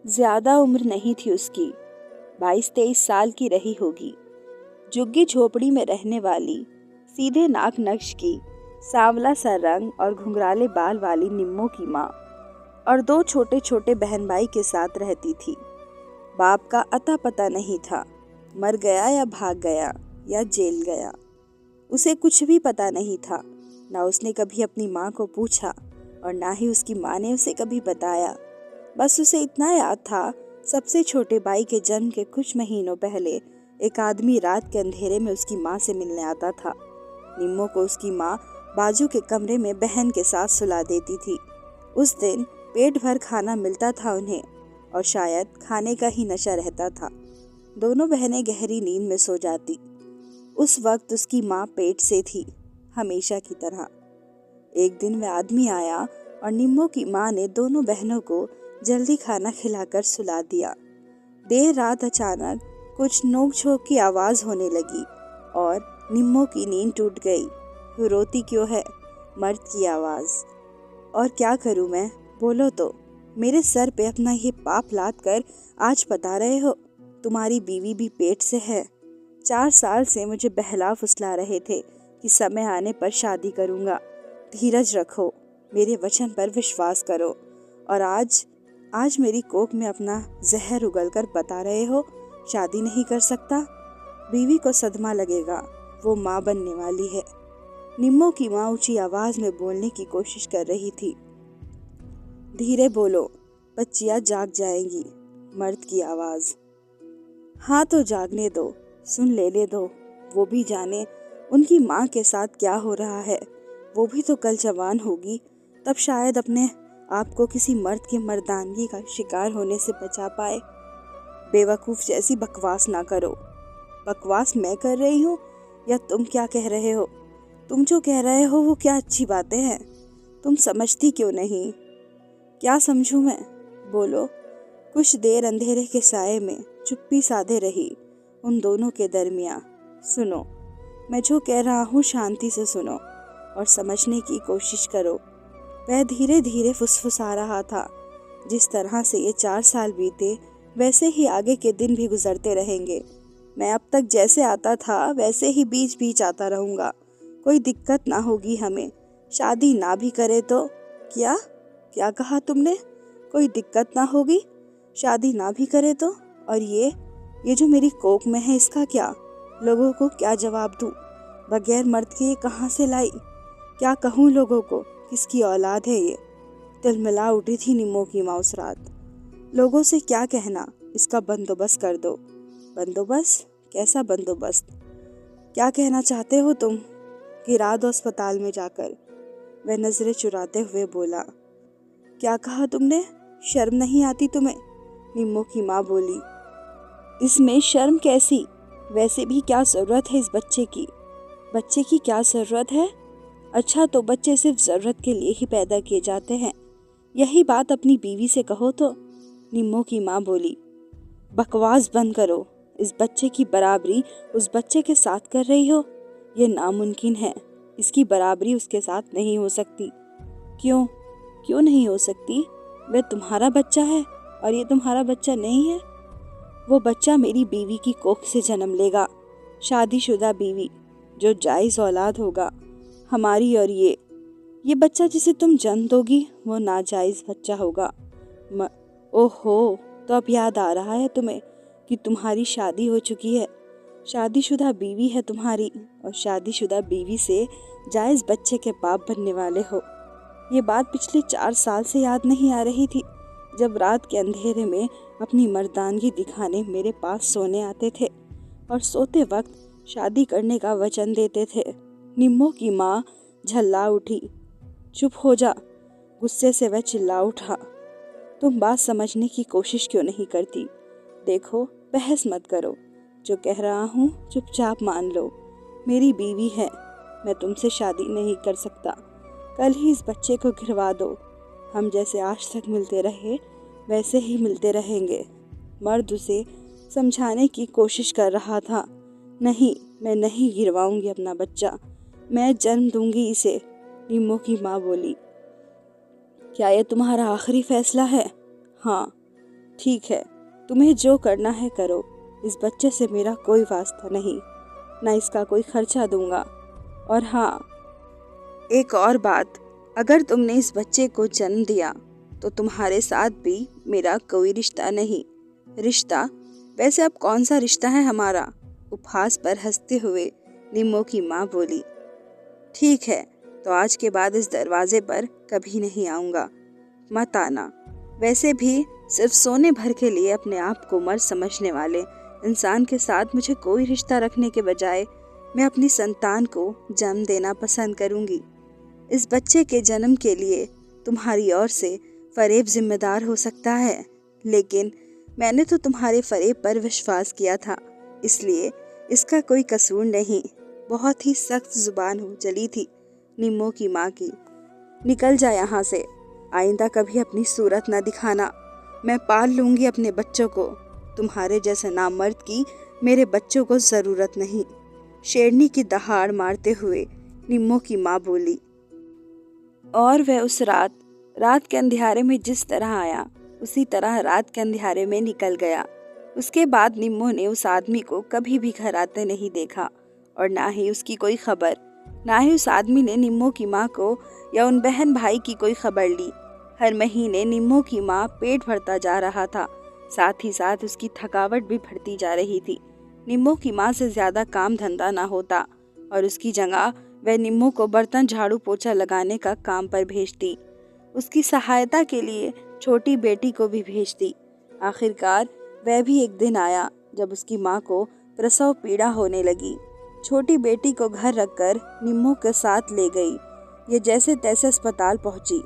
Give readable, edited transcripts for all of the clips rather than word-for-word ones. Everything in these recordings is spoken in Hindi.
ज्यादा उम्र नहीं थी उसकी, 22-23 साल की रही होगी। झुग्गी झोपड़ी में रहने वाली, सीधे नाक नक्श की, सांवला सा रंग और घुंघराले बाल वाली निम्मो की माँ और 2 छोटे छोटे बहन भाई के साथ रहती थी। बाप का अता पता नहीं था, मर गया या भाग गया या जेल गया, उसे कुछ भी पता नहीं था। ना उसने कभी अपनी माँ को पूछा और ना ही उसकी माँ ने उसे कभी बताया। बस उसे इतना याद था, सबसे छोटे भाई के जन्म के कुछ महीनों पहले एक आदमी रात के अंधेरे में उसकी माँ से मिलने आता था। निम्मो को उसकी माँ बाजू के कमरे में बहन के साथ सुला देती थी। उस दिन पेट भर खाना मिलता था उन्हें और शायद खाने का ही नशा रहता था। दोनों बहनें गहरी नींद में सो जाती। उस वक्त उसकी माँ पेट से थी, हमेशा की तरह। एक दिन वह आदमी आया और निम्मो की माँ ने दोनों बहनों को जल्दी खाना खिलाकर सुला दिया। देर रात अचानक कुछ नोक झोंक की आवाज़ होने लगी और निम्मो की नींद टूट गई। रोती क्यों है? मर्द की आवाज़। और क्या करूं मैं? बोलो तो। मेरे सर पे अपना ये पाप लाद कर आज बता रहे हो? तुम्हारी बीवी भी पेट से है। 4 साल से मुझे बहला फुसला रहे थे कि समय आने पर शादी करूंगा। धीरज रखो, मेरे वचन पर विश्वास करो। और आज मेरी कोख में अपना जहर उगलकर बता रहे हो शादी नहीं कर सकता। बीवी को सदमा लगेगा, वो माँ बनने वाली है। निम्मो की माँ ऊंची आवाज में बोलने की कोशिश कर रही थी। धीरे बोलो, बच्चियाँ जाग जाएंगी। मर्द की आवाज। हाँ तो जागने दो, सुन ले दो। वो भी जाने उनकी माँ के साथ क्या हो रहा है। वो भी तो कल जवान होगी, तब शायद अपने आप को किसी मर्द की मर्दानगी का शिकार होने से बचा पाए। बेवकूफ़ जैसी बकवास ना करो। बकवास मैं कर रही हूँ या तुम क्या कह रहे हो? तुम जो कह रहे हो वो क्या अच्छी बातें हैं? तुम समझती क्यों नहीं? क्या समझूं मैं? बोलो। कुछ देर अंधेरे के साये में चुप्पी साधे रही उन दोनों के दरमियाँ। सुनो, मैं जो कह रहा हूँ शांति से सुनो और समझने की कोशिश करो। वह धीरे धीरे फुसफुसा रहा था। जिस तरह से ये 4 साल बीते वैसे ही आगे के दिन भी गुजरते रहेंगे। मैं अब तक जैसे आता था वैसे ही बीच बीच आता रहूँगा। कोई दिक्कत ना होगी हमें। शादी ना भी करे तो? क्या कहा तुमने? कोई दिक्कत ना होगी? शादी ना भी करे तो? और ये जो मेरी कोख में है इसका क्या? लोगों को क्या जवाब दूं? बगैर मर्द के ये कहाँ से लाई? क्या कहूँ लोगों को? किसकी औलाद है ये? तिलमिला उठी थी निम्मो की माँ उस रात। लोगों से क्या कहना? इसका बंदोबस्त कर दो। बंदोबस्त? कैसा बंदोबस्त? क्या कहना चाहते हो तुम? गिरा दो अस्पताल में जाकर। वह नजरें चुराते हुए बोला। क्या कहा तुमने? शर्म नहीं आती तुम्हें? निम्मो की माँ बोली। इसमें शर्म कैसी? वैसे भी क्या जरूरत है इस बच्चे की? बच्चे की क्या जरूरत है? अच्छा तो बच्चे सिर्फ जरूरत के लिए ही पैदा किए जाते हैं। यही बात अपनी बीवी से कहो तो। निम्मो की माँ बोली। बकवास बंद करो। इस बच्चे की बराबरी उस बच्चे के साथ कर रही हो? ये नामुमकिन है। इसकी बराबरी उसके साथ नहीं हो सकती। क्यों नहीं हो सकती? वह तुम्हारा बच्चा है और ये तुम्हारा बच्चा नहीं है। वो बच्चा मेरी बीवी की कोख से जन्म लेगा। शादीशुदा बीवी, जो जायज़ औलाद होगा हमारी। और ये बच्चा जिसे तुम जन्म दोगी वो नाजायज़ बच्चा होगा। ओहो, तो अब याद आ रहा है तुम्हें कि तुम्हारी शादी हो चुकी है। शादीशुदा बीवी है तुम्हारी और शादीशुदा बीवी से जायज़ बच्चे के बाप बनने वाले हो। ये बात पिछले 4 साल से याद नहीं आ रही थी, जब रात के अंधेरे में अपनी मर्दानगी दिखाने मेरे पास सोने आते थे और सोते वक्त शादी करने का वचन देते थे। निम्मो की माँ झल्ला उठी। चुप हो जा, गुस्से से वह चिल्ला उठा। तुम बात समझने की कोशिश क्यों नहीं करती? देखो, बहस मत करो। जो कह रहा हूँ चुपचाप मान लो। मेरी बीवी है, मैं तुमसे शादी नहीं कर सकता। कल ही इस बच्चे को गिरवा दो। हम जैसे आज तक मिलते रहे वैसे ही मिलते रहेंगे। मर्द उसे समझाने की कोशिश कर रहा था। नहीं, मैं नहीं गिरवाऊंगी अपना बच्चा, मैं जन्म दूंगी इसे। निम्मो की माँ बोली। क्या ये तुम्हारा आखिरी फैसला है? हाँ। ठीक है, तुम्हें जो करना है करो, इस बच्चे से मेरा कोई वास्ता नहीं, ना इसका कोई खर्चा दूंगा। और हाँ, एक और बात, अगर तुमने इस बच्चे को जन्म दिया तो तुम्हारे साथ भी मेरा कोई रिश्ता नहीं। रिश्ता? वैसे अब कौन सा रिश्ता है हमारा? उपहास पर हंसते हुए निम्मो की माँ बोली। ठीक है, तो आज के बाद इस दरवाजे पर कभी नहीं आऊँगा, मत आना। वैसे भी सिर्फ सोने भर के लिए अपने आप को मर्द समझने वाले इंसान के साथ मुझे कोई रिश्ता रखने के बजाय मैं अपनी संतान को जन्म देना पसंद करूँगी। इस बच्चे के जन्म के लिए तुम्हारी ओर से फरेब जिम्मेदार हो सकता है, लेकिन मैंने तो तुम्हारे फरेब पर विश्वास किया था, इसलिए इसका कोई कसूर नहीं। बहुत ही सख्त जुबान हो चली थी निम्मो की माँ की। निकल जा यहाँ से, आइंदा कभी अपनी सूरत न दिखाना। मैं पाल लूँगी अपने बच्चों को, तुम्हारे जैसे नामर्द की मेरे बच्चों को ज़रूरत नहीं। शेरनी की दहाड़ मारते हुए निम्मो की माँ बोली। और वह उस रात के अंधियारे में जिस तरह आया उसी तरह रात के अंधियारे में निकल गया। उसके बाद निम्मो ने उस आदमी को कभी भी घर आते नहीं देखा और ना ही उसकी कोई खबर। ना ही उस आदमी ने निम्मो की माँ को या उन बहन भाई की कोई खबर ली। हर महीने निम्मो की माँ पेट भरता जा रहा था, साथ ही साथ उसकी थकावट भी बढ़ती जा रही थी। निम्मो की माँ से ज़्यादा काम धंधा ना होता और उसकी जगह वह निम्मो को बर्तन झाड़ू पोछा लगाने का काम पर भेजती। उसकी सहायता के लिए छोटी बेटी को भी भेजती। आखिरकार वह भी एक दिन आया जब उसकी माँ को प्रसव पीड़ा होने लगी। छोटी बेटी को घर रखकर निम्मो के साथ ले गई। ये जैसे तैसे अस्पताल पहुंची।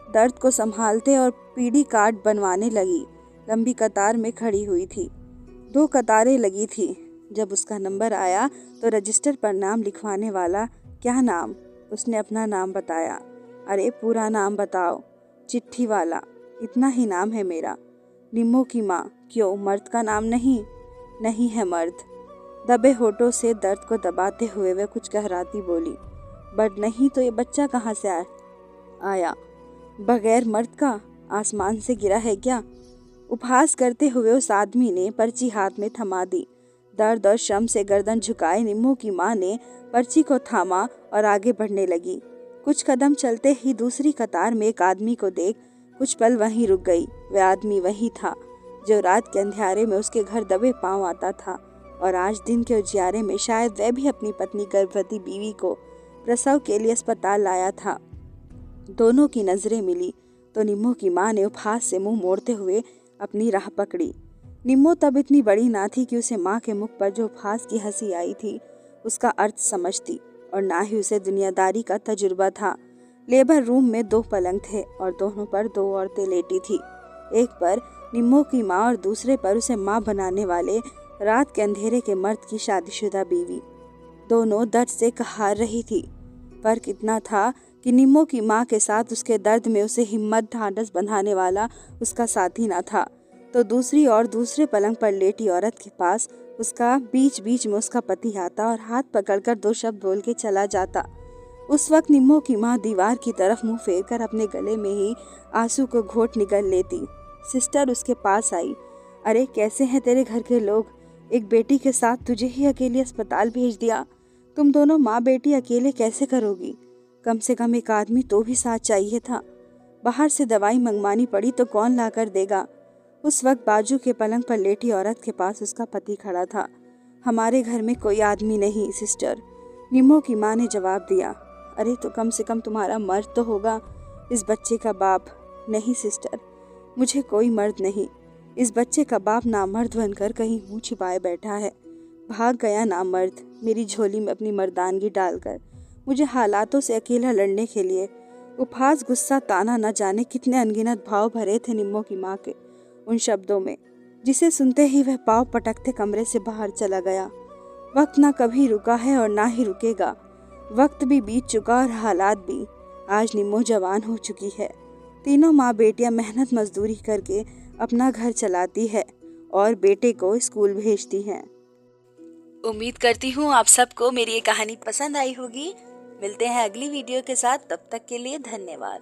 दर्द को संभालते और पीडी कार्ड बनवाने लगी। लंबी कतार में खड़ी हुई थी। 2 कतारें लगी थी। जब उसका नंबर आया तो रजिस्टर पर नाम लिखवाने वाला, क्या नाम? उसने अपना नाम बताया। अरे पूरा नाम बताओ। चिट्ठी वाला, इतना ही नाम है मेरा। निम्मो की माँ, क्यों मर्द का नाम नहीं? नहीं है मर्द। दबे होठों से दर्द को दबाते हुए वह कुछ कहराती बोली। बट नहीं तो ये बच्चा कहाँ से आया? बगैर मर्द का? आसमान से गिरा है क्या? उपहास करते हुए उस आदमी ने पर्ची हाथ में थमा दी। दर्द और शर्म से गर्दन झुकाए निम्मो की माँ ने पर्ची को थामा और आगे बढ़ने लगी। कुछ कदम चलते ही दूसरी कतार में एक आदमी को देख कुछ पल वहीं रुक गई। वह आदमी वही था जो रात के अंधियारे में उसके घर दबे पांव आता था और आज दिन के उजियारे में शायद वह भी अपनी पत्नी गर्भवती बीवी को प्रसव के लिए अस्पताल लाया था। दोनों की नजरें मिली तो निम्मो की माँ ने उपहास से मुंह मोड़ते हुए अपनी राह पकड़ी। निम्मो तब इतनी बड़ी ना थी कि उसे माँ के मुख पर जो उपहास की हंसी आई थी उसका अर्थ समझती, और ना ही उसे दुनियादारी का तजुर्बा था। लेबर रूम में 2 पलंग थे और दोनों पर 2 औरतें लेटी थी। एक पर निम्मो की माँ और दूसरे पर उसे माँ बनाने वाले रात के अंधेरे के मर्द की शादीशुदा बीवी। दोनों दर्द से कहार रही थी। फर्क इतना था कि निम्मो की माँ के साथ उसके दर्द में उसे हिम्मत ढांढस बंधाने वाला उसका साथी न था, तो दूसरी और दूसरे पलंग पर लेटी औरत के पास उसका बीच बीच में उसका पति आता और हाथ पकड़कर 2 शब्द बोल के चला जाता। उस वक्त निम्मो की माँ दीवार की तरफ मुंह फेर कर अपने गले में ही आंसू को घोट निगल लेती। सिस्टर उसके पास आई। अरे कैसे हैं तेरे घर के लोग? एक बेटी के साथ तुझे ही अकेले अस्पताल भेज दिया। तुम दोनों माँ बेटी अकेले कैसे करोगी? कम से कम एक आदमी तो भी साथ चाहिए था। बाहर से दवाई मंगवानी पड़ी तो कौन ला कर देगा? उस वक्त बाजू के पलंग पर लेटी औरत के पास उसका पति खड़ा था। हमारे घर में कोई आदमी नहीं सिस्टर, निम्मो की माँ ने जवाब दिया। अरे तो कम से कम तुम्हारा मर्द तो होगा, इस बच्चे का बाप। नहीं सिस्टर, मुझे कोई मर्द नहीं। इस बच्चे का बाप नामर्द बनकर कहीं मुँह छिपाए बैठा है। भाग गया नामर्द मेरी झोली में अपनी मर्दानगी डालकर, मुझे हालातों से अकेला लड़ने के लिए। उपहास, गुस्सा, ताना, न जाने कितने अनगिनत भाव भरे थे निम्मो की माँ के उन शब्दों में, जिसे सुनते ही वह पाँव पटकते कमरे से बाहर चला गया। वक्त ना कभी रुका है और ना ही रुकेगा। वक्त भी बीत चुका और हालात भी। आज निम्मो जवान हो चुकी है। तीनों माँ बेटियां मेहनत मजदूरी करके अपना घर चलाती है और बेटे को स्कूल भेजती हैं। उम्मीद करती हूँ आप सबको मेरी ये कहानी पसंद आई होगी। मिलते हैं अगली वीडियो के साथ, तब तक के लिए धन्यवाद।